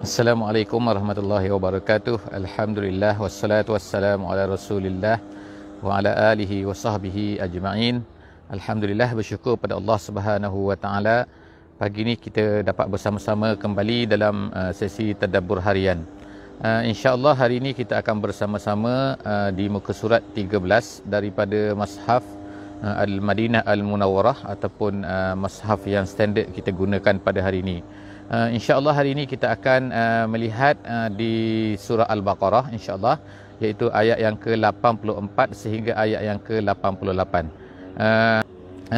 Assalamualaikum warahmatullahi wabarakatuh. Alhamdulillah wassalatu wassalamu ala Rasulillah wa ala alihi wa sahbihi ajma'in. Alhamdulillah, bersyukur pada Allah Subhanahu wa taala. Pagi ni kita dapat bersama-sama kembali dalam sesi tadabbur harian. Insya-Allah hari ini kita akan bersama-sama di muka surat 13 daripada Mashaf Al-Madinah Al-Munawwarah ataupun Mashaf yang standard kita gunakan pada hari ini. InsyaAllah hari ini kita akan melihat di surah Al-Baqarah insyaAllah, iaitu ayat yang ke-84 sehingga ayat yang ke-88.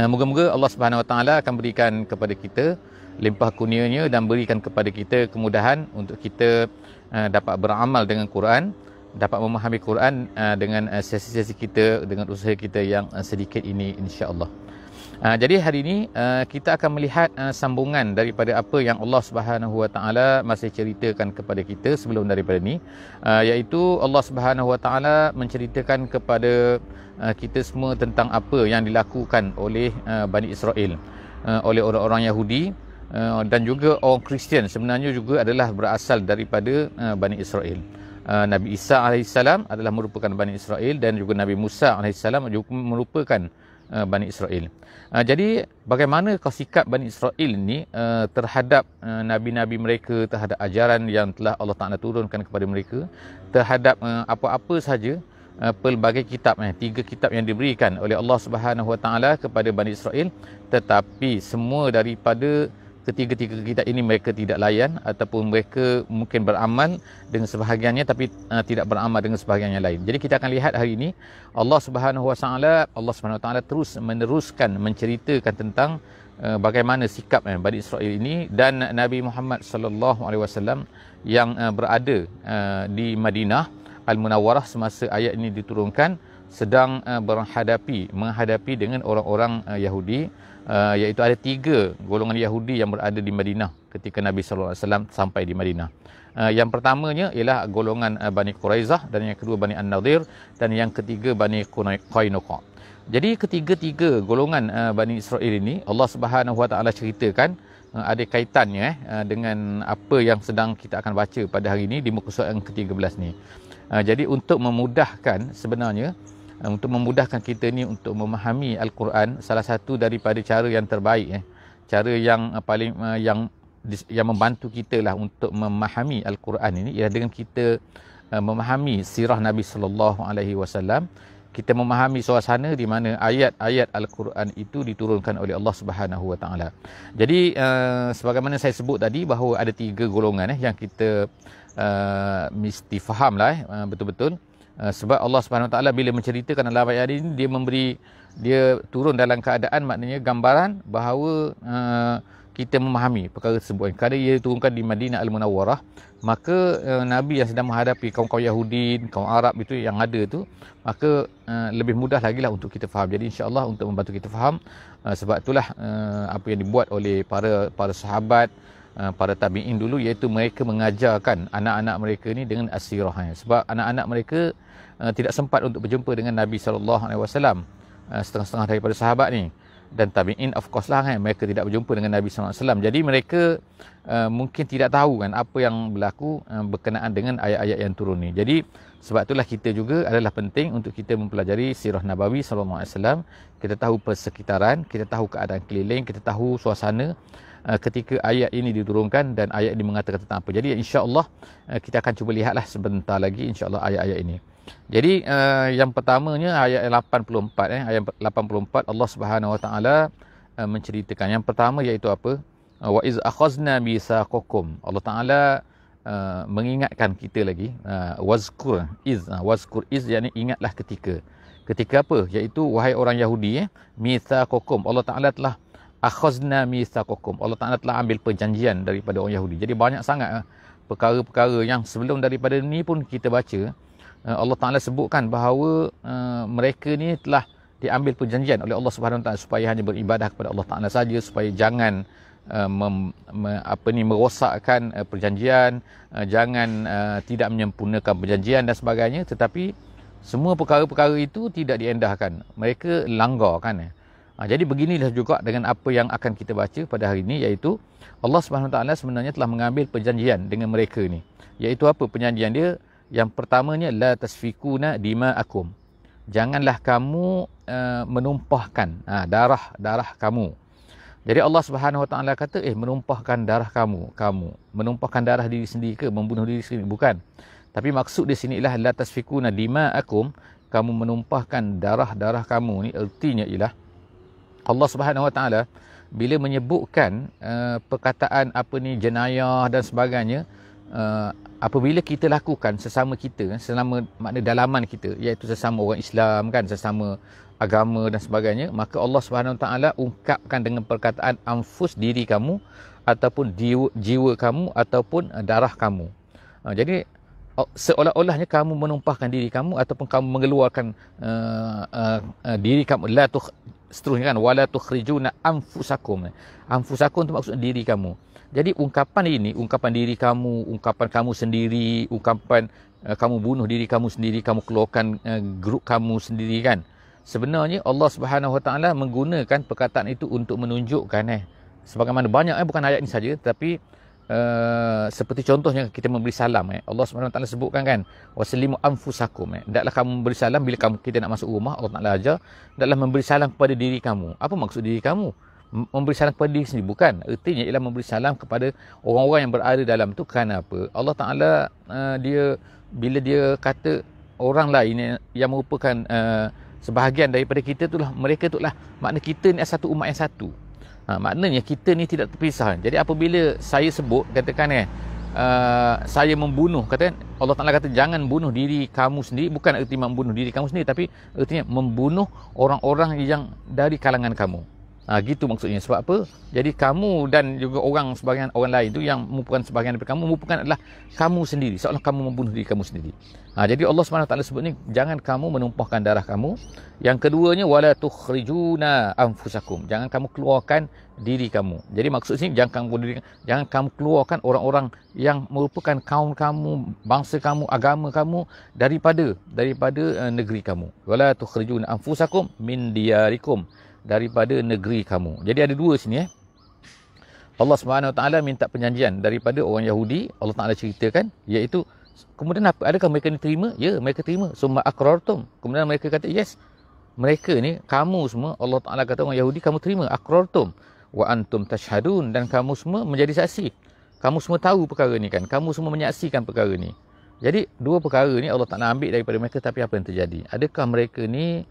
Moga-moga Allah Subhanahu Wa Taala akan berikan kepada kita limpah kurnianya dan berikan kepada kita kemudahan untuk kita dapat beramal dengan Quran, dapat memahami Quran dengan sesi-sesi kita, dengan usaha kita yang sedikit ini insya-Allah. Jadi hari ini kita akan melihat sambungan daripada apa yang Allah Subhanahu Wa Taala masih ceritakan kepada kita sebelum daripada ni, iaitu Allah Subhanahu Wa Taala menceritakan kepada kita semua tentang apa yang dilakukan oleh Bani Israel, oleh orang-orang Yahudi dan juga orang Kristian sebenarnya juga adalah berasal daripada Bani Israel. Nabi Isa AS adalah merupakan Bani Israel dan juga Nabi Musa AS juga merupakan Bani Israel. Jadi bagaimana sikap Bani Israel ini terhadap nabi-nabi mereka, terhadap ajaran yang telah Allah Ta'ala turunkan kepada mereka, terhadap apa-apa sahaja pelbagai kitab, 3 kitab yang diberikan oleh Allah Subhanahu Wa Taala kepada Bani Israel, tetapi semua daripada ketiga-tiga kitab ini mereka tidak layan ataupun mereka mungkin beramal dengan sebahagiannya tapi tidak beramal dengan sebahagian yang lain. Jadi kita akan lihat hari ini Allah Subhanahu Wa Taala terus meneruskan menceritakan tentang bagaimana sikap Bani Israel ini dan Nabi Muhammad sallallahu alaihi wasallam yang berada di Madinah Al-Munawwarah semasa ayat ini diturunkan sedang menghadapi dengan orang-orang Yahudi, iaitu ada 3 golongan Yahudi yang berada di Madinah ketika Nabi sallallahu alaihi wasallam sampai di Madinah. Yang pertamanya ialah golongan Bani Quraizah, dan yang kedua Bani An-Nadir, dan yang ketiga Bani Qainuqa. Jadi ketiga-tiga golongan Bani Israel ini Allah Subhanahu Wa Taala ceritakan ada kaitannya dengan apa yang sedang kita akan baca pada hari ini di muka surat yang ke-13 ni. Jadi untuk memudahkan sebenarnya, untuk memudahkan kita ni untuk memahami Al-Quran, salah satu daripada cara yang terbaik, cara yang paling yang membantu kita lah untuk memahami Al-Quran ini ialah dengan kita memahami sirah Nabi sallallahu alaihi wasallam. Kita memahami suasana di mana ayat-ayat Al-Quran itu diturunkan oleh Allah Subhanahu Wa Taala. Jadi sebagaimana saya sebut tadi bahawa ada 3 golongan yang kita mesti fahamlah betul-betul. Sebab Allah Subhanahu Wa Taala bila menceritakan dalam ayat ini, dia turun dalam keadaan maknanya gambaran bahawa kita memahami perkara tersebut. Kerana ia turunkan di Madinah Al-Munawwarah, maka Nabi yang sedang menghadapi kaum-kaum Yahudi, kaum Arab itu yang ada tu, maka lebih mudah lagi lah untuk kita faham. Jadi insya-Allah untuk membantu kita faham, sebab itulah apa yang dibuat oleh para sahabat, para tabi'in dulu, iaitu mereka mengajarkan anak-anak mereka ni dengan asirah. Sebab anak-anak mereka tidak sempat untuk berjumpa dengan Nabi sallallahu alaihi wasallam, setengah-setengah daripada sahabat ni, dan tabi'in of course lah mereka tidak berjumpa dengan Nabi sallallahu alaihi wasallam. Jadi mereka mungkin tidak tahu apa yang berlaku berkenaan dengan ayat-ayat yang turun ni. Jadi sebab itulah kita juga adalah penting untuk kita mempelajari sirah Nabawi sallallahu alaihi wasallam. Kita tahu persekitaran, kita tahu keadaan keliling, kita tahu suasana ketika ayat ini diturunkan dan ayat ini mengatakan tentang apa. Jadi insya-Allah kita akan cuba lihatlah sebentar lagi insya-Allah ayat-ayat ini. Jadi yang pertamanya ayat 84, ayat 84 Allah Subhanahu Wa Taala menceritakan yang pertama iaitu apa? Wa iz akhazna mitsaqakum. Allah Taala mengingatkan kita lagi, wazkur iz yakni ingatlah ketika apa? Iaitu wahai orang Yahudi, mitsaqakum, Allah Taala telah akhazna mitsaqakum, Allah Taala telah ambil perjanjian daripada orang Yahudi. Jadi banyak sangat perkara-perkara yang sebelum daripada ni pun kita baca, Allah Ta'ala sebutkan bahawa mereka ni telah diambil perjanjian oleh Allah Subhanahu Wa Taala supaya hanya beribadah kepada Allah Ta'ala saja, supaya jangan merosakkan perjanjian, jangan tidak menyempurnakan perjanjian dan sebagainya. Tetapi semua perkara-perkara itu tidak diendahkan, mereka langgar kan. Jadi beginilah juga dengan apa yang akan kita baca pada hari ini, iaitu Allah Subhanahu Wa Taala sebenarnya telah mengambil perjanjian dengan mereka ni. Iaitu apa perjanjian dia? Yang pertamanya, la tasfikuna dima'akum. Janganlah kamu menumpahkan darah kamu. Jadi Allah Subhanahu Wa Taala kata, menumpahkan darah kamu menumpahkan darah diri sendiri ke membunuh diri sendiri? Bukan. Tapi maksud di sini ialah la tasfikuna dima'akum, kamu menumpahkan darah kamu ni artinya ialah Allah Subhanahu Wa Taala bila menyebutkan perkataan jenayah dan sebagainya, apabila kita lakukan sesama kita, selama makna dalaman kita, iaitu sesama orang Islam kan, sesama agama dan sebagainya, maka Allah Subhanahu Wa Taala ungkapkan dengan perkataan anfus, diri kamu, ataupun jiwa kamu, ataupun darah kamu. Jadi seolah-olahnya kamu menumpahkan diri kamu ataupun kamu mengeluarkan diri kamu, seterusnya kan, wala tukhrijuna anfusakum. Anfusakum itu maksud diri kamu. Jadi ungkapan ini, ungkapan diri kamu, ungkapan kamu sendiri, ungkapan kamu bunuh diri kamu sendiri, kamu keluarkan grup kamu sendiri kan. Sebenarnya Allah Subhanahu Wa Taala menggunakan perkataan itu untuk menunjukkan sebagaimana banyak bukan ayat ini saja, tapi seperti contohnya kita memberi salam, Allah Subhanahu Wa Taala sebutkan kan, waslimu anfusakum. Hendaklah kamu memberi salam bila kita nak masuk rumah. Allah Taala ajar hendaklah memberi salam kepada diri kamu. Apa maksud diri kamu? Memberi salam kepada diri sendiri? Bukan. Artinya ialah memberi salam kepada orang-orang yang berada dalam tu. Kenapa? Allah Taala bila dia kata orang lain yang merupakan sebahagian daripada kita itulah, mereka itulah, makna kita ni satu umat yang satu. Maknanya kita ni tidak terpisah. Jadi apabila saya sebut, katakan saya membunuh, katakan Allah Ta'ala kata jangan bunuh diri kamu sendiri, bukan erti membunuh diri kamu sendiri, tapi ertinya membunuh orang-orang yang dari kalangan kamu. Gitu maksudnya. Sebab apa? Jadi kamu dan juga sebahagian orang lain tu yang merupakan sebahagian daripada kamu, merupakan adalah kamu sendiri, seolah kamu membunuh diri kamu sendiri. Jadi Allah SWT sebut ni, jangan kamu menumpahkan darah kamu. Yang keduanya, wala tukhrijuna anfusakum, jangan kamu keluarkan diri kamu. Jadi maksud sini, jangan kamu keluarkan orang-orang yang merupakan kaum kamu, bangsa kamu, agama kamu daripada negeri kamu. Wala tukhrijuna anfusakum min diyarikum, daripada negeri kamu. Jadi ada dua sini. Allah Subhanahu Wa Taala minta perjanjian daripada orang Yahudi. Allah Taala ceritakan, iaitu kemudian apa? Adakah mereka ni terima? Ya, mereka terima. Summa aqrartum. Kemudian mereka kata, yes, mereka ni, kamu semua, Allah Taala kata orang Yahudi, kamu terima. Aqrartum wa antum tashhadun, dan kamu semua menjadi saksi. Kamu semua tahu perkara ni kan. Kamu semua menyaksikan perkara ni. Jadi dua perkara ni Allah Taala ambil daripada mereka. Tapi apa yang terjadi? Adakah mereka ni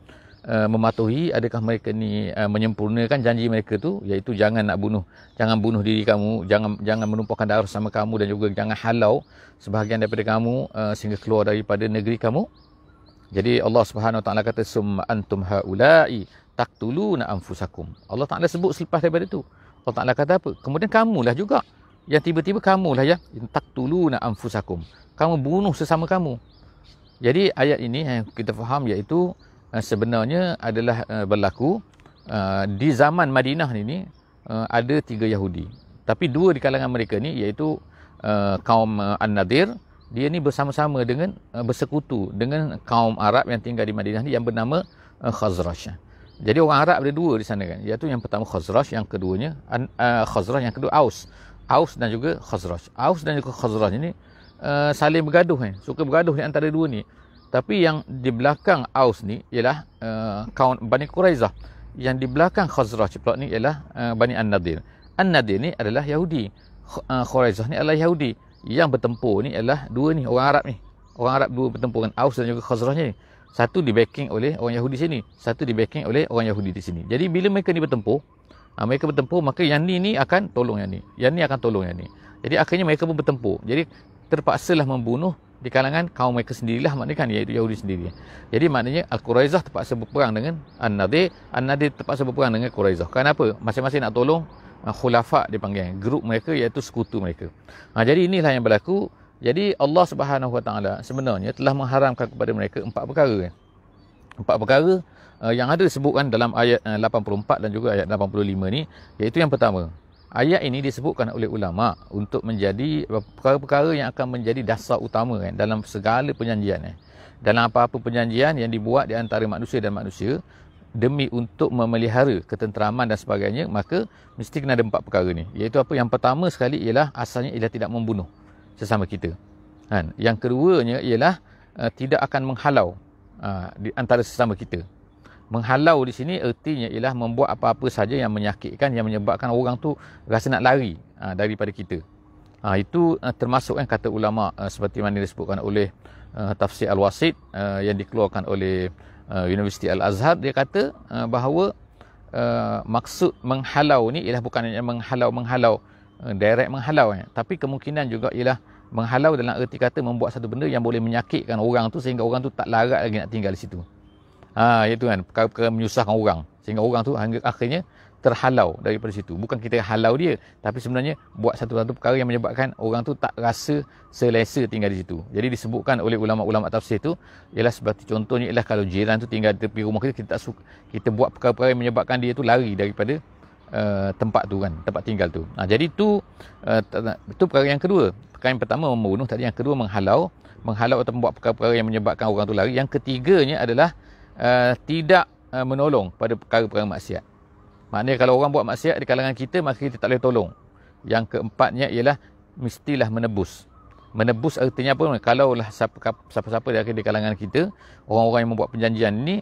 mematuhi? Adakah mereka ni menyempurnakan janji mereka tu, iaitu jangan bunuh diri kamu, jangan menumpahkan darah sama kamu, dan juga jangan halau sebahagian daripada kamu sehingga keluar daripada negeri kamu. Jadi Allah Subhanahu Wa Taala kata, summa antum haula'i taqtuluna anfusakum. Allah Taala sebut selepas daripada itu. Allah Taala kata apa? Kemudian kamulah juga yang tiba-tiba kamulah yang taqtuluna anfusakum, kamu bunuh sesama kamu. Jadi ayat ini yang kita faham, iaitu sebenarnya adalah berlaku di zaman Madinah ni ada 3 Yahudi. Tapi 2 di kalangan mereka ni, iaitu kaum An-Nadir, dia ni bersama-sama dengan bersekutu dengan kaum Arab yang tinggal di Madinah ni yang bernama Khazraj. Jadi orang Arab ada 2 di sana kan, iaitu yang pertama Khazraj, yang keduanya Khazraj, yang kedua Aus dan juga Khazraj. Aus dan juga Khazraj ni saling bergaduh suka bergaduh di antara 2 ni. Tapi yang di belakang Aus ni ialah kaum Bani Quraizah. Yang di belakang Khazraj pula ni ialah Bani An-Nadir. An-Nadir ni adalah Yahudi, Quraizah ni adalah Yahudi. Yang bertempur ni adalah 2 ni, orang Arab ni. Orang Arab 2 bertempur dengan Aus dan juga Khazraj ni. Satu di backing oleh orang Yahudi sini, satu di backing oleh orang Yahudi di sini. Jadi bila mereka ni bertempur, maka yang ni akan tolong yang ni akan tolong yang ni. Jadi akhirnya mereka pun bertempur. Jadi terpaksalah membunuh di kalangan kaum mereka sendirilah, maknanya kan, iaitu Yahudi sendiri. Jadi maknanya Al-Quraizah terpaksa berperang dengan An-Nadir, An-Nadir terpaksa berperang dengan Quraizah. Kenapa? Masing-masing nak tolong khulafa dipanggil, grup mereka, iaitu sekutu mereka. Jadi inilah yang berlaku. Jadi Allah Subhanahu Wa Taala sebenarnya telah mengharamkan kepada mereka 4 perkara. 4 perkara yang ada disebutkan dalam ayat 84 dan juga ayat 85 ni, iaitu yang pertama, ayat ini disebutkan oleh ulama untuk menjadi perkara-perkara yang akan menjadi dasar utama dalam segala perjanjian. Dalam apa-apa perjanjian yang dibuat di antara manusia dan manusia, demi untuk memelihara ketenteraman dan sebagainya, maka mesti kena ada 4 perkara ni. Iaitu apa? Yang pertama sekali ialah asalnya ialah tidak membunuh sesama kita. Kan? Yang keduanya ialah tidak akan menghalau di antara sesama kita. Menghalau di sini ertinya ialah membuat apa-apa saja yang menyakitkan, yang menyebabkan orang tu rasa nak lari daripada kita. Itu termasuk kata ulama seperti mana disebutkan oleh Tafsir Al-Wasit yang dikeluarkan oleh Universiti Al-Azhar. Dia kata bahawa maksud menghalau ni ialah bukan hanya menghalau direct menghalau, tapi kemungkinan juga ialah menghalau dalam erti kata membuat satu benda yang boleh menyakitkan orang tu sehingga orang tu tak larat lagi nak tinggal di situ. Itu kan, perkara-perkara menyusahkan orang sehingga orang tu hingga akhirnya terhalau daripada situ. Bukan kita halau dia, tapi sebenarnya buat satu-satu perkara yang menyebabkan orang tu tak rasa selesa tinggal di situ. Jadi disebutkan oleh ulama-ulama tafsir tu ialah seperti contohnya ialah kalau jiran tu tinggal di tepi rumah kita, kita tak suka, kita buat perkara-perkara yang menyebabkan dia tu lari daripada tempat tu kan, tempat tinggal tu. Jadi itu perkara yang kedua. Perkara yang pertama membunuh tadi, yang kedua menghalau atau membuat perkara-perkara yang menyebabkan orang tu lari. Yang ketiganya adalah tidak menolong pada perkara-perkara maksiat. Maknanya kalau orang buat maksiat di kalangan kita, maka kita tak boleh tolong. Yang keempatnya ialah mestilah menebus. Menebus artinya apa? Kalaulah siapa-siapa di kalangan kita, orang-orang yang membuat perjanjian ni,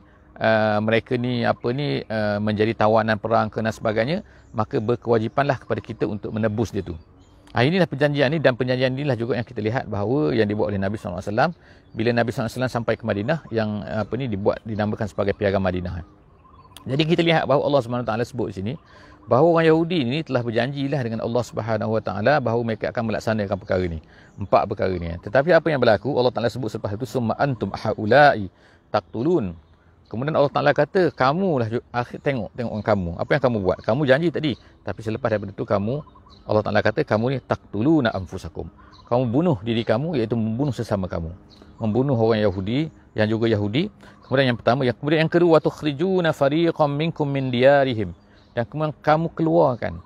mereka ni menjadi tawanan perang dan sebagainya, maka berkewajipanlah kepada kita untuk menebus dia tu. Inilah perjanjian ni, dan perjanjian inilah juga yang kita lihat bahawa yang dibuat oleh Nabi SAW bila Nabi SAW sampai ke Madinah, yang dinamakan sebagai Piagam Madinah. Jadi kita lihat bahawa Allah SWT sebut di sini bahawa orang Yahudi ini telah berjanjilah dengan Allah SWT bahawa mereka akan melaksanakan perkara ni, 4 perkara ni. Tetapi apa yang berlaku, Allah Taala sebut selepas itu, summa antum haula'i taqtulun. Kemudian Allah Taala kata, kamulah tengok kamu, apa yang kamu buat. Kamu janji tadi, tapi selepas daripada itu Allah Taala kata, kamu ni taqtuluna anfusakum. Kamu bunuh diri kamu, iaitu membunuh sesama kamu. Membunuh orang Yahudi yang juga Yahudi. Kemudian yang pertama, kemudian yang kedua, tukhrijuna fariqam minkum min diyarihim. Dan kemudian kamu keluarkan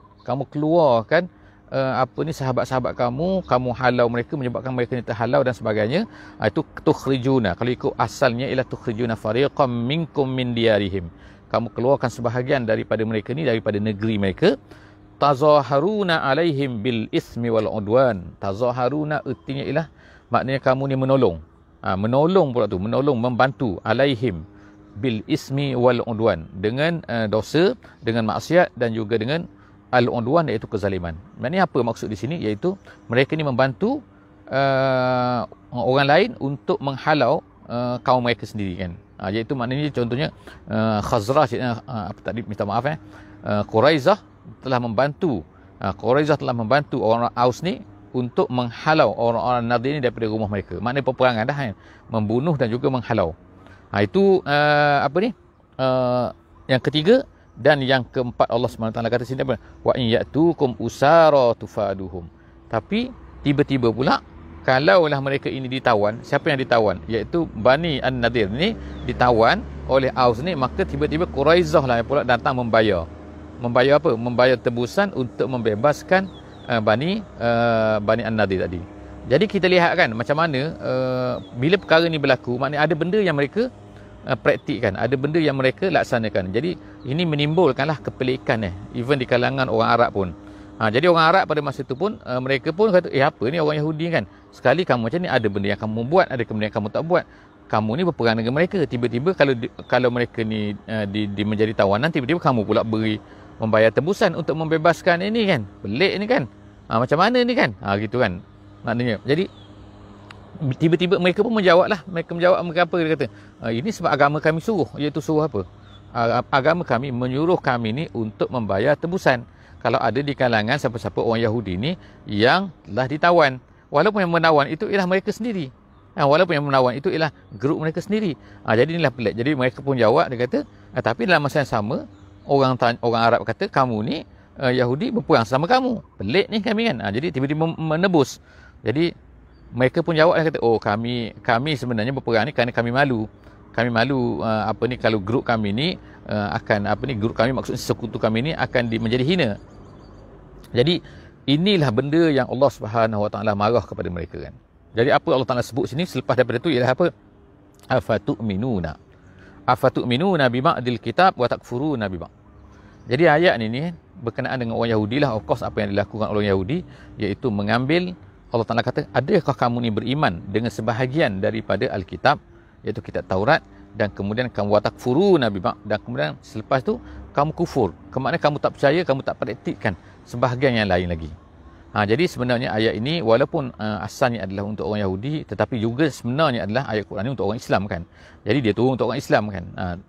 sahabat-sahabat kamu halau mereka, menyebabkan mereka ni terhalau dan sebagainya. Itu tukhrijuna. Kalau ikut asalnya ialah tukhrijuna fariqam minkum min diyarihim. Kamu keluarkan sebahagian daripada mereka ni daripada negeri mereka. Tazaharuna alaihim bil ismi wal udwan. Tazaharuna artinya ialah maknanya kamu ni menolong. Menolong pula tu, membantu alaihim bil ismi wal udwan, dengan dosa, dengan maksiat dan juga dengan al-udwan, iaitu kezaliman. Maknanya apa maksud di sini? Iaitu mereka ni membantu orang lain untuk menghalau kaum mereka sendiri kan. Iaitu maknanya contohnya Khazraj, tadi minta maaf Quraizah telah membantu orang Aus ni untuk menghalau orang-orang Nadir ni daripada rumah mereka. Maknanya peperangan dah kan, membunuh dan juga menghalau. Itu yang ketiga. Dan yang keempat, Allah SWT kata sini apa? Wa in ya'tukum usara tufaduhum. Tapi tiba-tiba pula, kalaulah mereka ini ditawan, siapa yang ditawan? Iaitu Bani An-Nadir ni ditawan oleh Aus ni, maka tiba-tiba Quraizah lah pula datang membayar. Membayar apa? Membayar tebusan untuk membebaskan Bani An-Nadir tadi. Jadi kita lihat kan macam mana bila perkara ni berlaku, maknanya ada benda yang mereka praktikkan, ada benda yang mereka laksanakan. Jadi ini menimbulkanlah kepelikan even di kalangan orang Arab pun. Jadi orang Arab pada masa itu pun mereka pun kata, apa ni orang Yahudi kan, sekali kamu macam ni, ada benda yang kamu buat, ada benda yang kamu tak buat. Kamu ni berperang dengan mereka, tiba-tiba kalau mereka ni menjadi tawanan, tiba-tiba kamu pula membayar tebusan untuk membebaskan ini kan. Pelik ni kan. Macam mana ni kan? Gitu kan. Maknanya. Jadi tiba-tiba mereka pun menjawab mereka apa, dia kata, ini sebab agama kami suruh. Iaitu suruh apa? Agama kami menyuruh kami ni untuk membayar tebusan kalau ada di kalangan siapa-siapa orang Yahudi ni yang telah ditawan. Walaupun yang menawan itu ialah mereka sendiri. Walaupun yang menawan itu ialah grup mereka sendiri. Jadi inilah pelik. Jadi mereka pun jawab, dia kata, tapi dalam masa yang sama orang Arab kata, kamu ni Yahudi berperang sama kamu. Pelik ni kami kan. Jadi tiba-tiba menebus. Jadi mereka pun jawab, dia kata, kami sebenarnya berperang ni kerana kami malu. Kami malu kalau grup kami ni grup kami, maksudnya sekutu kami ni akan menjadi hina. Jadi inilah benda yang Allah Subhanahu Wa Taala marah kepada mereka kan. Jadi apa Allah Taala sebut sini selepas daripada itu ialah apa? Afatu'minuna. afatu'minuna biba'dil kitab wa takfuruna biba'd. Jadi ayat ni berkenaan dengan orang Yahudi lah. Of course apa yang dilakukan oleh orang Yahudi iaitu mengambil, Allah Ta'ala kata, adakah kamu ni beriman dengan sebahagian daripada Alkitab, iaitu kitab Taurat, dan kemudian kamu watakfuruna biba'd, dan kemudian selepas tu kamu kufur, kemaknanya kamu tak percaya, kamu tak praktikkan sebahagian yang lain lagi. Jadi sebenarnya ayat ini walaupun asalnya adalah untuk orang Yahudi, tetapi juga sebenarnya adalah ayat Quran ini untuk orang Islam kan. Jadi dia turun untuk orang Islam kan,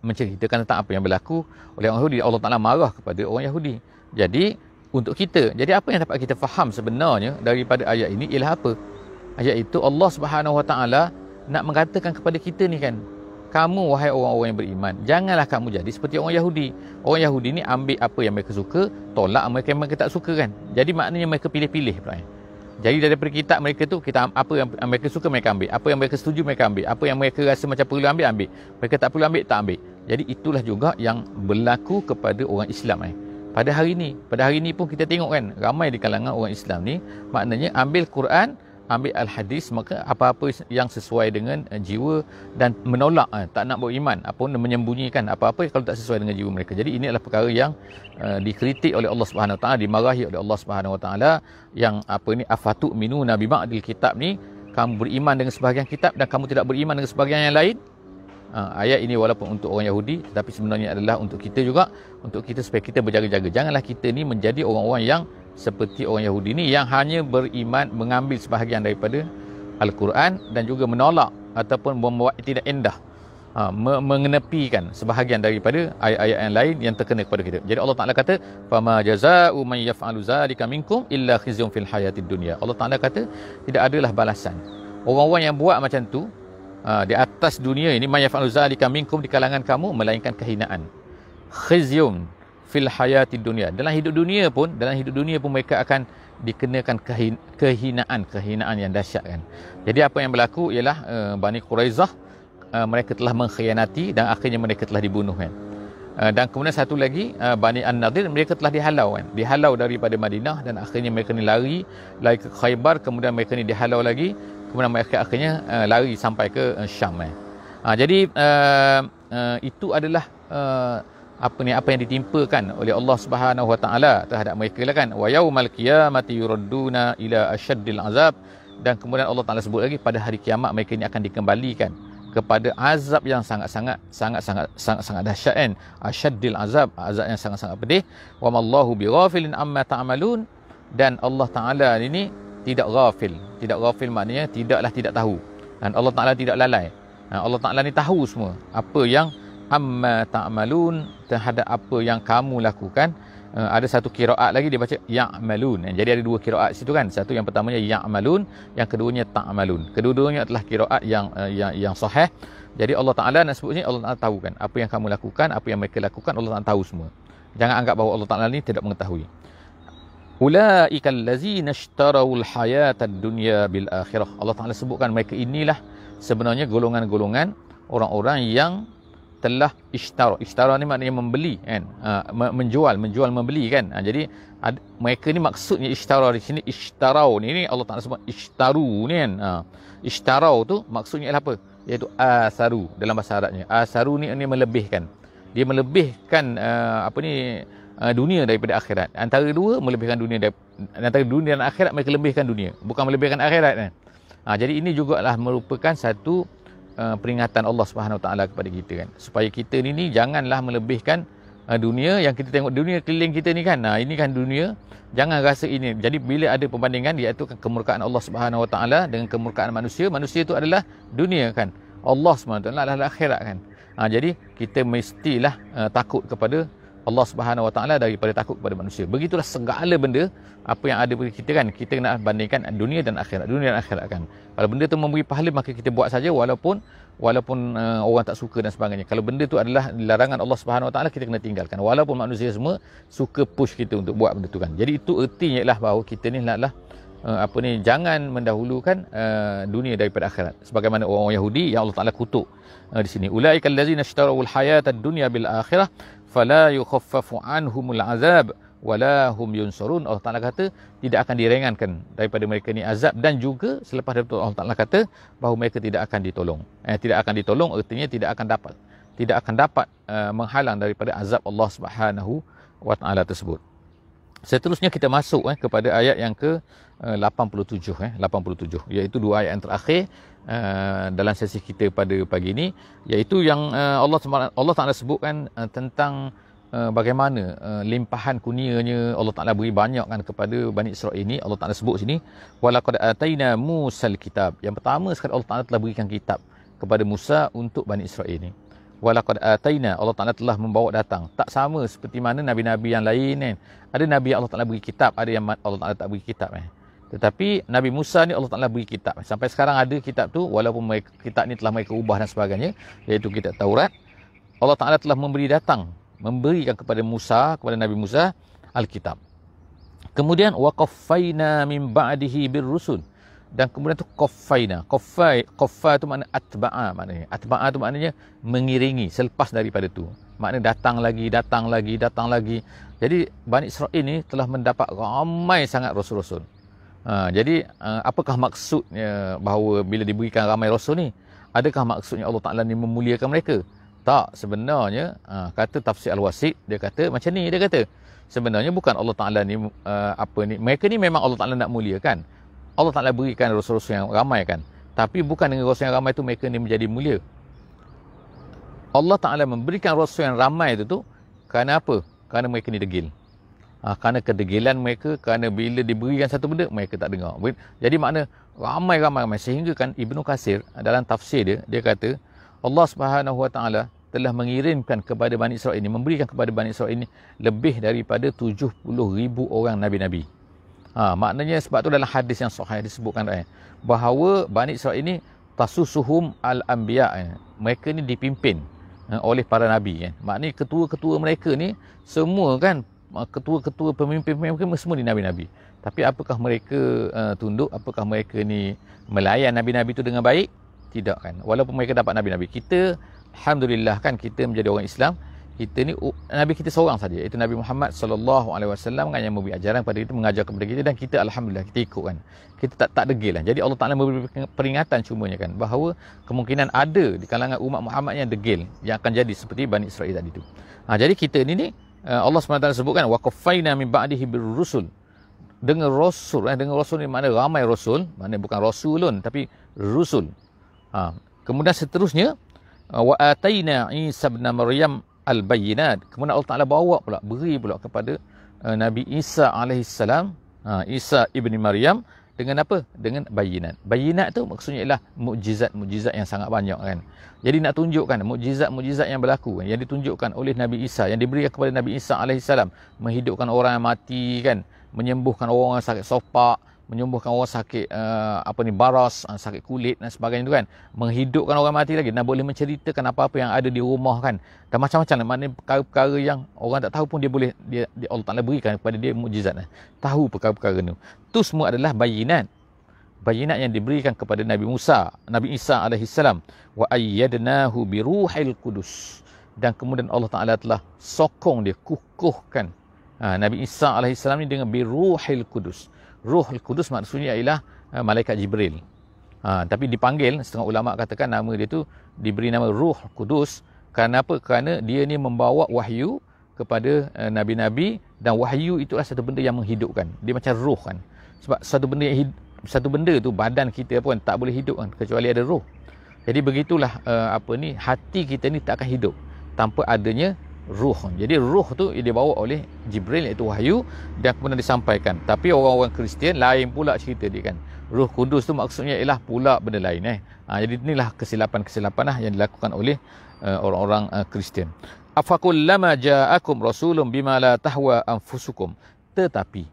menceritakan tentang apa yang berlaku oleh orang Yahudi. Allah Ta'ala marah kepada orang Yahudi. Jadi untuk kita, jadi apa yang dapat kita faham sebenarnya daripada ayat ini ialah apa? Ayat itu Allah Subhanahu Wa Ta'ala nak mengatakan kepada kita ni kan, kamu wahai orang-orang yang beriman, janganlah kamu jadi seperti orang Yahudi. Orang Yahudi ni ambil apa yang mereka suka, tolak mereka yang mereka tak suka kan. Jadi maknanya mereka pilih-pilih pula. Jadi daripada kitab mereka tu, kita apa yang mereka suka mereka ambil, apa yang mereka setuju mereka ambil, apa yang mereka rasa macam perlu ambil, mereka tak perlu ambil, tak ambil. Jadi itulah juga yang berlaku kepada orang Islam pada hari ni pun kita tengok kan, ramai di kalangan orang Islam ni maknanya ambil Quran, ambil Al-Hadis, maka apa-apa yang sesuai dengan jiwa dan menolak, tak nak beriman, apa menyembunyikan apa-apa kalau tak sesuai dengan jiwa mereka. Jadi ini adalah perkara yang dikritik oleh Allah Subhanahu Wa Taala, dimarahi oleh Allah Subhanahu Wa Taala, yang apa ni, afatu'minuna biba'dil kitab ni, kamu beriman dengan sebahagian kitab dan kamu tidak beriman dengan sebahagian yang lain. Ayat ini walaupun untuk orang Yahudi, tetapi sebenarnya adalah untuk kita juga, untuk kita supaya kita berjaga-jaga. Janganlah kita ni menjadi orang-orang yang seperti orang Yahudi ni, yang hanya beriman, mengambil sebahagian daripada Al-Quran dan juga menolak ataupun membuat tidak indah, mengenepikan sebahagian daripada ayat-ayat yang lain yang terkena kepada kita. Jadi Allah Ta'ala kata, fama jazaa'u man yaf'alu zalika minkum illa khizyun fil hayatid dunya. Allah Ta'ala kata tidak adalah balasan orang-orang yang buat macam tu di atas dunia ini, man yaf'alu zalika minkum, di kalangan kamu, melainkan kehinaan. Khizyun fil hayatid dunia, dalam hidup dunia pun mereka akan dikenakan kehinaan yang dahsyat kan. Jadi apa yang berlaku ialah Bani Quraizah, mereka telah mengkhianati dan akhirnya mereka telah dibunuh kan. Dan kemudian satu lagi, Bani An-Nadir, mereka telah dihalau kan, dihalau daripada Madinah, dan akhirnya mereka ni lari ke Khaybar, kemudian mereka ni dihalau lagi, kemudian mereka akhirnya lari sampai ke Syam kan. Jadi itu adalah apa yang ditimpakan oleh Allah Subhanahu Wa Taala terhadap mereka lah kan. Wa yaumal qiyamati yuradduna ila asyaddil azab, dan kemudian Allah Taala sebut lagi, pada hari kiamat mereka ini akan dikembalikan kepada azab yang sangat-sangat dahsyat kan. Asyaddil azab, azab yang sangat-sangat pedih. Wa mallahu bighafilin amma ta'malun, dan Allah Taala ini tidak ghafil maknanya tidaklah tidak tahu, dan Allah Taala tidak lalai. Allah Taala ni tahu semua apa yang amma ta'malun, terhadap apa yang kamu lakukan. Ada satu qiraat lagi dia baca ya'malun. Jadi ada dua qiraat situ kan. Satu yang pertamanya ya'malun, yang keduanya ta'malun. Kedua-duanya adalah qiraat yang sahih. Jadi Allah Taala nak sebut ni, Allah Taala tahu kan apa yang kamu lakukan, apa yang mereka lakukan, Allah Taala tahu semua. Jangan anggap bahawa Allah Taala ni tidak mengetahui. Ulaikal ladzina ishtarawul hayatad dunya bil akhirah. Allah Taala sebutkan mereka inilah sebenarnya golongan-golongan orang-orang yang telah ishtara ni maknanya membeli kan, menjual membeli kan. Jadi mereka ni maksudnya ishtara di sini, ishtarau ni Allah Taala sebut ishtaru ni kan. Ishtarau tu maksudnya ialah apa? Iaitu asaru dalam bahasa Arabnya. Asaru ni melebihkan. Dia melebihkan dunia daripada akhirat. Antara dua, melebihkan dunia antara dunia dan akhirat, mereka lebihkan dunia, bukan melebihkan akhirat kan. Jadi ini juga lah merupakan satu peringatan Allah Subhanahu Wa Taala kepada kita kan, supaya kita ni janganlah melebihkan dunia. Yang kita tengok dunia keliling kita ni kan, ini kan dunia, jangan rasa ini. Jadi bila ada perbandingan, iaitu kemurkaan Allah Subhanahu Wa Taala dengan kemurkaan manusia itu adalah dunia kan, Allah Subhanahu Wa Taala adalah akhirat kan. Jadi kita mestilah takut kepada Allah Subhanahu Wa Taala daripada takut kepada manusia. Begitulah segala benda apa yang ada pada kita kan, kita nak bandingkan dunia dan akhirat kan. Kalau benda tu memberi pahala, maka kita buat saja walaupun orang tak suka dan sebagainya. Kalau benda tu adalah larangan Allah Subhanahu Wa Taala, kita kena tinggalkan walaupun manusia semua suka push kita untuk buat benda tu kan. Jadi itu ertinya ialah bahawa kita ni naklah jangan mendahulukan dunia daripada akhirat, sebagaimana orang Yahudi yang Allah Taala kutuk di sini. Ulaikal ladzina ishtarawul hayatad dunya bil akhirah fala yukhaffafu anhumul azab wala hum yunsarun. Allah Taala kata tidak akan diringankan daripada mereka ni azab, dan juga selepas itu Allah Taala kata bahawa mereka tidak akan ditolong. Tidak akan ditolong artinya tidak akan dapat tidak akan dapat menghalang daripada azab Allah Subhanahu wa taala tersebut. Seterusnya kita masuk kepada ayat yang ke 87 iaitu dua ayat yang terakhir dalam sesi kita pada pagi ini, iaitu yang Allah Taala sebutkan tentang bagaimana limpahan kurnianya Allah Taala beri banyak kan kepada Bani Israel ini. Allah Taala sebut sini walaqad ataina Musal kitab. Yang pertama sekali Allah Taala telah berikan kitab kepada Musa untuk Bani Israel ini. Walaqad ataina, Allah Taala telah membawa datang. Tak sama seperti mana nabi-nabi yang lain kan. Ada nabi Allah Taala beri kitab, ada yang Allah Taala tak beri kitab Tetapi Nabi Musa ni Allah Taala beri kitab. Sampai sekarang ada kitab tu, walaupun kitab ni telah mereka ubah dan sebagainya, iaitu kitab Taurat. Allah Taala telah memberikan kepada Nabi Musa Alkitab. Kemudian waqaffaina min ba'dihi birrusul. Dan kemudian tu qaffaina. Qaffa tu makna atba'a maknanya. Atba'a tu maknanya mengiringi selepas daripada tu. Maknanya datang lagi. Jadi Bani Israel ini telah mendapat ramai sangat rasul-rasul. Jadi apakah maksudnya bahawa bila diberikan ramai rasul ni? Adakah maksudnya Allah Ta'ala ni memuliakan mereka? Tak, sebenarnya kata tafsir Al-Wasit, dia kata macam ni, dia kata sebenarnya bukan Allah Ta'ala ni mereka ni memang Allah Ta'ala nak muliakan. Allah Ta'ala berikan rasul-rasul yang ramai kan. Tapi bukan dengan rasul yang ramai tu mereka ni menjadi mulia. Allah Ta'ala memberikan rasul yang ramai tu kerana apa? Kerana mereka ni degil. Kerana kedegilan mereka, kerana bila diberikan satu benda mereka tak dengar. Jadi makna ramai. Sehingga kan Ibnu Katsir dalam tafsir dia kata Allah Subhanahu Wa Ta'ala telah mengirimkan kepada Bani Israel ini, memberikan kepada Bani Israel ini lebih daripada 70,000 orang Nabi-Nabi. Maknanya sebab tu dalam hadis yang sahih disebutkan bahawa Bani Israel ini tasusuhum al-anbiya, mereka ni dipimpin oleh para nabi kan. Maknanya ketua-ketua mereka ni semua kan, ketua-ketua pemimpin mereka semua ni nabi-nabi. Tapi apakah mereka tunduk? Apakah mereka ni melayan nabi-nabi tu dengan baik? Tidak kan. Walaupun mereka dapat nabi-nabi, kita alhamdulillah kan, kita menjadi orang Islam, kita ni nabi kita seorang saja, iaitu Nabi Muhammad sallallahu alaihi wasallam kan, yang memberi ajaran kepada kita, mengajar kepada kita, dan kita alhamdulillah kita ikut kan. Kita tak degil kan. Jadi Allah Taala memberi peringatan cumanya kan, bahawa kemungkinan ada di kalangan umat Muhammad yang degil, yang akan jadi seperti Bani Israel tadi tu. Jadi kita ni Allah SWT sebutkan waqaffaina min ba'dihi birrusul. Dengan rasul, dengan rasul ni makna ramai rasul, makna bukan rasulun tapi rusul. Kemudian seterusnya wa ataina Isa ibn Maryam al-bayyinat. Kemudian Allah Ta'ala beri pula kepada Nabi Isa alaihissalam, Isa ibni Maryam, dengan apa? Dengan bayinat. Bayinat tu maksudnya ialah mukjizat yang sangat banyak kan. Jadi nak tunjukkan mukjizat yang berlaku kan, yang ditunjukkan oleh Nabi Isa, yang diberikan kepada Nabi Isa alaihissalam, menghidupkan orang yang mati kan, menyembuhkan orang yang sakit sopak, menyembuhkan orang sakit baras, sakit kulit dan sebagainya tu kan, menghidupkan orang mati lagi, dan boleh menceritakan apa-apa yang ada di rumah kan, dan macam-macam maknanya perkara-perkara yang orang tak tahu pun dia Allah Ta'ala berikan kepada dia mukjizat tahu perkara-perkara tu semua adalah bayinat yang diberikan kepada Nabi Isa alaihissalam. Wa ayyadnahu biruhil qudus, dan kemudian Allah Ta'ala telah sokong dia, kukuhkan Nabi Isa alaihissalam ni dengan biruhil qudus. Ruhul Kudus maksudnya ialah malaikat Jibril. Tapi dipanggil, setengah ulama katakan nama dia tu diberi nama Ruh Kudus kerana apa? Kerana dia ni membawa wahyu kepada nabi-nabi, dan wahyu itulah satu benda yang menghidupkan. Dia macam ruh kan. Sebab satu benda tu, badan kita pun tak boleh hidup kan kecuali ada ruh. Jadi begitulah hati kita ni tak akan hidup tanpa adanya ruh. Jadi ruh tu dia bawa oleh Jibril, iaitu wahyu, dan kemudian disampaikan. Tapi orang-orang Kristian lain pula cerita dia kan. Ruh Kudus tu maksudnya ialah pula benda lain jadi inilah kesilapan yang dilakukan oleh orang-orang Kristian. Afakullama ja'akum rasulun bima la tahwa anfusukum. Tetapi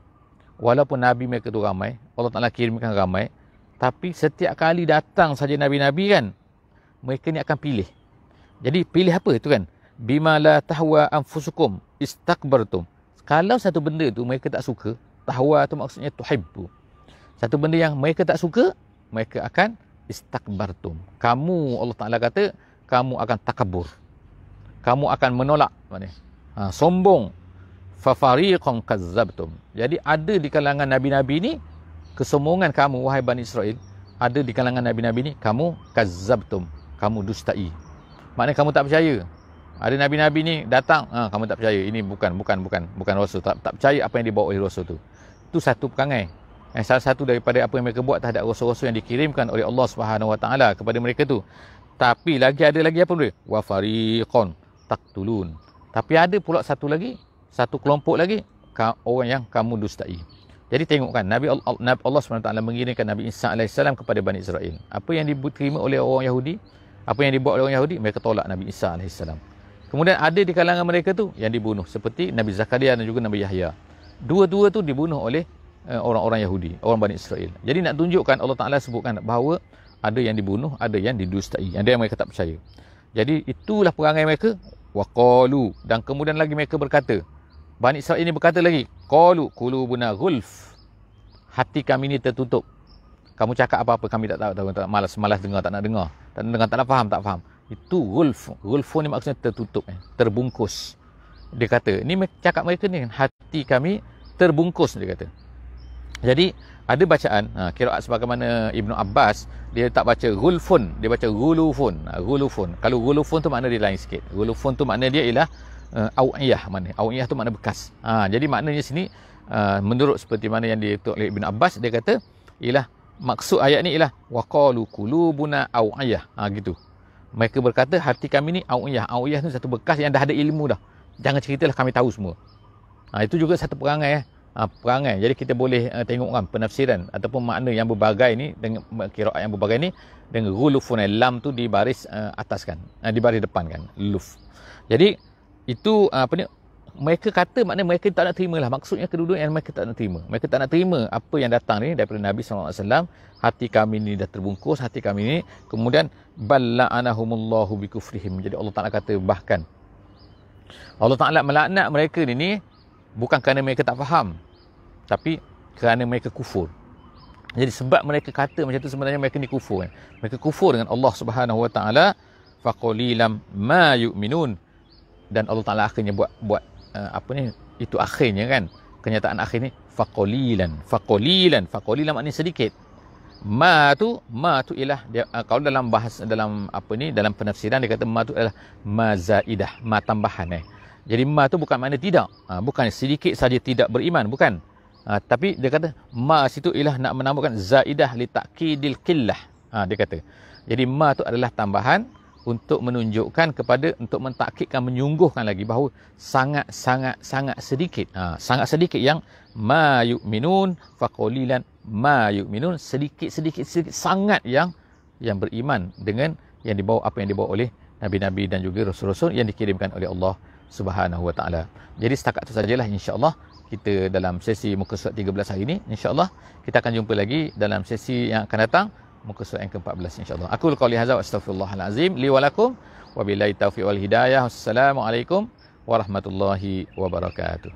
walaupun nabi mereka tu ramai, Allah Taala kirimkan ramai, tapi setiap kali datang saja nabi-nabi kan, mereka ni akan pilih. Jadi pilih apa tu kan? Bima la tahwa anfusukum istakbartum. Kalau satu benda tu mereka tak suka, tahwa tu maksudnya tuhibbu, satu benda yang mereka tak suka, mereka akan istakbartum. Kamu, Allah Ta'ala kata, kamu akan takabur, kamu akan menolak, sombong. Fafariqan kazzabtum. Jadi ada di kalangan nabi-nabi ni kesombongan kamu, wahai Bani Israel. Ada di kalangan nabi-nabi ni kamu kazzabtum, kamu dustai. Maknanya kamu tak percaya. Ada nabi-nabi ni datang, kamu tak percaya, ini bukan rasul, tak percaya apa yang dibawa oleh rasul tu. Itu satu perangai. Salah satu daripada apa yang mereka buat terhadap rasul-rasul yang dikirimkan oleh Allah Subhanahu Wa Taala kepada mereka tu. Tapi ada lagi apa mereka? Wa fariqon taqtulun. Tapi ada pula satu kelompok lagi, orang yang kamu dustai. Jadi tengokkan, Allah SWT mengirimkan Nabi Isa AS kepada Bani Israel. Apa yang diterima oleh orang Yahudi, apa yang dibuat oleh orang Yahudi, mereka tolak Nabi Isa AS. Kemudian ada di kalangan mereka tu yang dibunuh, seperti Nabi Zakaria dan juga Nabi Yahya. Dua-dua tu dibunuh oleh orang-orang Yahudi, orang Bani Israel. Jadi nak tunjukkan, Allah Ta'ala sebutkan bahawa ada yang dibunuh, ada yang didustai, ada yang mereka tak percaya. Jadi itulah perangai mereka. Waqalu, dan kemudian lagi mereka berkata, Bani Israel ini berkata lagi, qalu qulubuna ghulf, hati kami ni tertutup. Kamu cakap apa-apa kami tak tahu, malas dengar, tak nak dengar, tak nak faham. Itu ghulf ni maksudnya tertutup, terbungkus. Dia kata, ni cakap mereka ni, hati kami terbungkus, dia kata. Jadi ada bacaan qiraat sebagaimana Ibnu Abbas, dia tak baca ghulfun, dia baca ghulufun. Kalau ghulufun tu makna dia lain sikit. Ghulufun tu makna dia ialah awiyah, makna awiyah tu makna bekas. Jadi maknanya sini menurut seperti mana yang ditulis oleh Ibnu Abbas, dia kata ialah maksud ayat ni ialah waqalu qulubuna awiyah. Gitu. Mereka berkata hati kami ni awiyah. Awiyah tu satu bekas yang dah ada ilmu dah. Jangan ceritalah, kami tahu semua. Itu juga satu perangai perangai. Jadi kita boleh tengok kan penafsiran ataupun makna yang berbagai ni dengan qiraat yang berbagai ni dengan ghulufun, lam tu di baris atas kan, di baris depan kan, luf. Jadi itu mereka kata, maknanya mereka tak nak terima lah. Maksudnya kedua-dua yang mereka tak nak terima. Mereka tak nak terima apa yang datang ni daripada Nabi SAW. Hati kami ni dah terbungkus, hati kami ni. Kemudian balla'anahumullahu bikufrihim. Jadi Allah Ta'ala kata, bahkan Allah Ta'ala melaknat mereka ni bukan kerana mereka tak faham, tapi kerana mereka kufur. Jadi sebab mereka kata macam tu, sebenarnya mereka ni kufur. Mereka kufur dengan Allah Subhanahu Wa Taala. Faqalilam ma yu'minun. Dan Allah Taala akhirnya buat itu akhirnya kan, kenyataan akhir ni faqalilan maknanya sedikit. Ma tu ialah dia, kalau dalam bahasa dalam penafsiran dia kata ma tu adalah mazaidah, ma tambahan. Jadi ma tu bukan makna tidak, bukan sedikit saja tidak beriman, bukan. Tapi dia kata ma situ ialah nak menambahkan zaidah li ta'kidil qillah. Dia kata. Jadi ma tu adalah tambahan untuk menunjukkan kepada, untuk mentakkidkan, menyungguhkan lagi bahawa sangat sedikit. Sangat sedikit yang ma yu'minun faqalilan ma yu'minun, sedikit sangat yang beriman dengan yang dibawa, apa yang dibawa oleh nabi-nabi dan juga rasul-rasul yang dikirimkan oleh Allah Subhanahu Wa Taala. Jadi setakat itu sajalah insya-Allah kita dalam sesi muka surat 13 hari ini. Insya-Allah kita akan jumpa lagi dalam sesi yang akan datang, muka surat yang ke-14 insya-Allah. Aku qouli hadza wa astaghfirullahal azim li wa lakum wa billahi taufiq wal hidayah. Assalamualaikum warahmatullahi wabarakatuh.